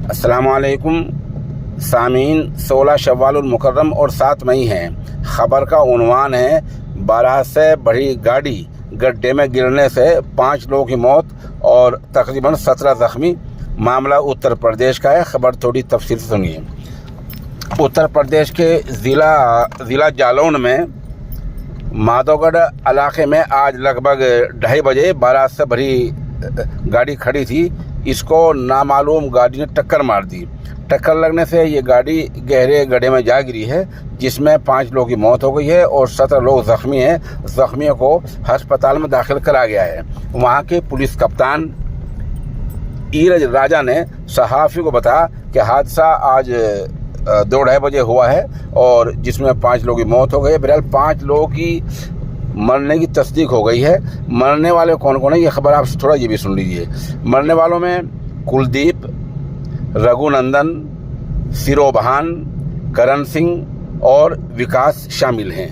अस्सलामुअलैकुम सामीन, 16 शव्वालुल मुकर्रम और 7 मई है। ख़बर का उन्वान है 12 से बड़ी गाड़ी गड्ढे में गिरने से 5 लोगों की मौत और तकरीबन 17 ज़ख्मी। मामला उत्तर प्रदेश का है। ख़बर थोड़ी तफसील से सुनिए। उत्तर प्रदेश के ज़िला जालौन में माधोगढ़ इलाके में आज लगभग 2:30 बजे 12 से बड़ी गाड़ी खड़ी थी। इसको नामालूम गाड़ी ने टक्कर मार दी। टक्कर लगने से ये गाड़ी गहरे गड्ढे में जा गिरी है, जिसमें 5 लोगों की मौत हो गई है और 17 लोग ज़ख्मी हैं। ज़ख्मियों को अस्पताल में दाखिल करा गया है। वहाँ के पुलिस कप्तान ईरज राजा ने सहाफ़ी को बताया कि हादसा आज 2-2:30 बजे हुआ है और जिसमें 5 लोगों की मौत हो गई है। बहरहाल 5 लोगों की मरने की तस्दीक हो गई है। मरने वाले कौन कौन है, ये खबर आप थोड़ा ये भी सुन लीजिए। मरने वालों में कुलदीप, रघुनंदन, सिरोभान, करण सिंह और विकास शामिल हैं।